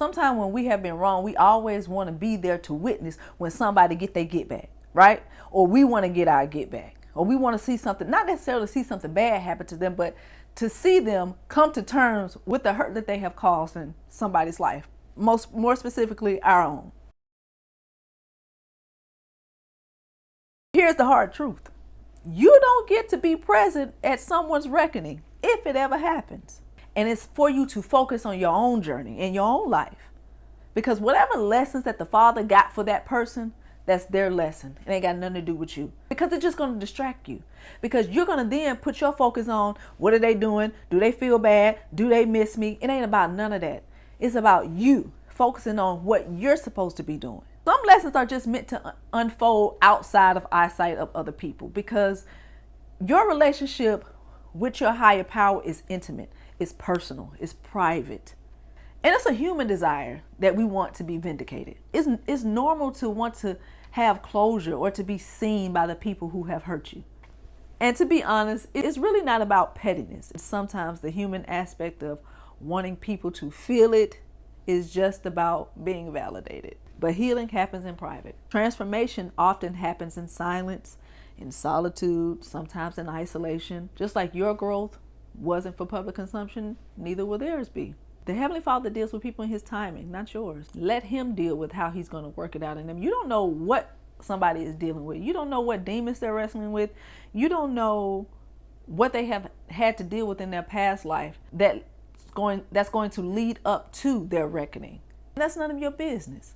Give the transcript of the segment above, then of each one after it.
Sometimes when we have been wrong, we always want to be there to witness when somebody get their get back, right? Or we want to get our get back. Or we want to see something, not necessarily see something bad happen to them, but to see them come to terms with the hurt that they have caused in somebody's life, more specifically our own. Here's the hard truth. You don't get to be present at someone's reckoning if it ever happens. And it's for you to focus on your own journey in your own life. Because whatever lessons that the Father got for that person, that's their lesson. It ain't got nothing to do with you. Because it's just going to distract you. Because you're going to then put your focus on what are they doing? Do they feel bad? Do they miss me? It ain't about none of that. It's about you focusing on what you're supposed to be doing. Some lessons are just meant to unfold outside of eyesight of other people, because your relationship with your higher power is intimate, it's personal, it's private. And it's a human desire that we want to be vindicated. It's normal to want to have closure or to be seen by the people who have hurt you. And to be honest, it's really not about pettiness. Sometimes the human aspect of wanting people to feel it is just about being validated. But healing happens in private. Transformation often happens in silence, in solitude, sometimes in isolation. Just like your growth wasn't for public consumption, neither will theirs be. The Heavenly Father deals with people in His timing, not yours. Let Him deal with how He's going to work it out in them. You don't know what somebody is dealing with. You don't know what demons they're wrestling with. You don't know what they have had to deal with in their past life that's going to lead up to their reckoning. That's none of your business.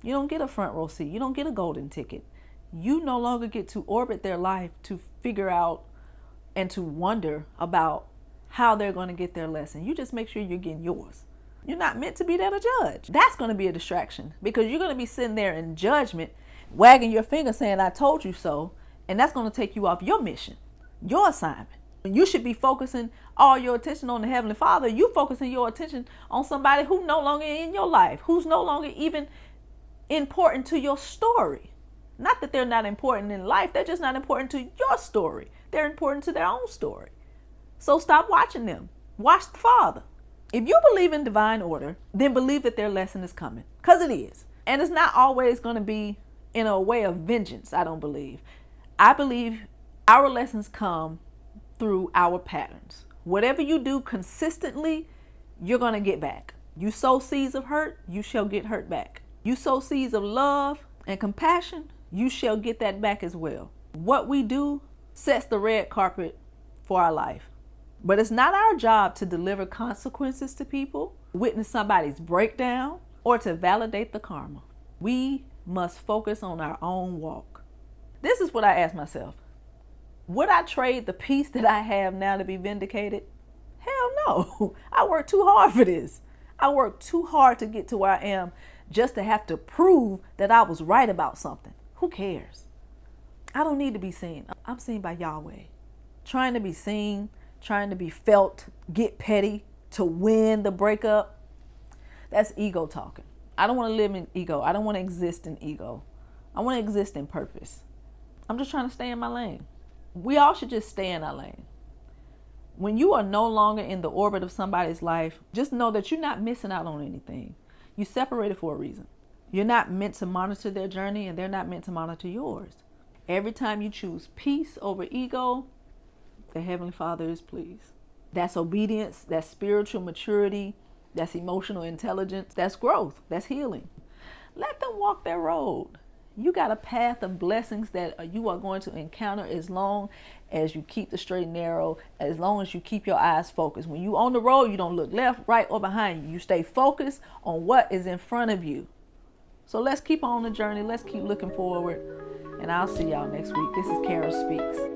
You don't get a front row seat. You don't get a golden ticket. You no longer get to orbit their life to figure out and to wonder about how they're going to get their lesson. You just make sure you're getting yours. You're not meant to be there to judge. That's going to be a distraction, because you're going to be sitting there in judgment, wagging your finger saying, I told you so. And that's going to take you off your mission, your assignment. You should be focusing all your attention on the Heavenly Father. You focusing your attention on somebody who's no longer in your life, who's no longer even important to your story. Not that they're not important in life. They're just not important to your story. They're important to their own story. So stop watching them. Watch the Father. If you believe in divine order, then believe that their lesson is coming, because it is. And it's not always going to be in a way of vengeance, I don't believe. I believe our lessons come through our patterns. Whatever you do consistently, you're going to get back. You sow seeds of hurt, you shall get hurt back. You sow seeds of love and compassion, you shall get that back as well. What we do sets the red carpet for our life. But it's not our job to deliver consequences to people, witness somebody's breakdown, or to validate the karma. We must focus on our own walk. This is what I ask myself. Would I trade the peace that I have now to be vindicated? Hell no. I worked too hard for this. I worked too hard to get to where I am just to have to prove that I was right about something. Who cares? I don't need to be seen. I'm seen by Yahweh. Trying to be seen, trying to be felt, get petty to win the breakup, that's ego talking. I don't want to live in ego. I don't want to exist in ego. I want to exist in purpose. I'm just trying to stay in my lane. We all should just stay in our lane. When you are no longer in the orbit of somebody's life, just know that you're not missing out on anything. You separated for a reason. You're not meant to monitor their journey, and they're not meant to monitor yours. Every time you choose peace over ego, the Heavenly Father is pleased. That's obedience, that's spiritual maturity, that's emotional intelligence, that's growth, that's healing. Let them walk their road. You got a path of blessings that you are going to encounter as long as you keep the straight and narrow, as long as you keep your eyes focused. When you on the road, you don't look left, right, or behind you. You stay focused on what is in front of you. So let's keep on the journey. Let's keep looking forward. And I'll see y'all next week. This is Kara Speaks.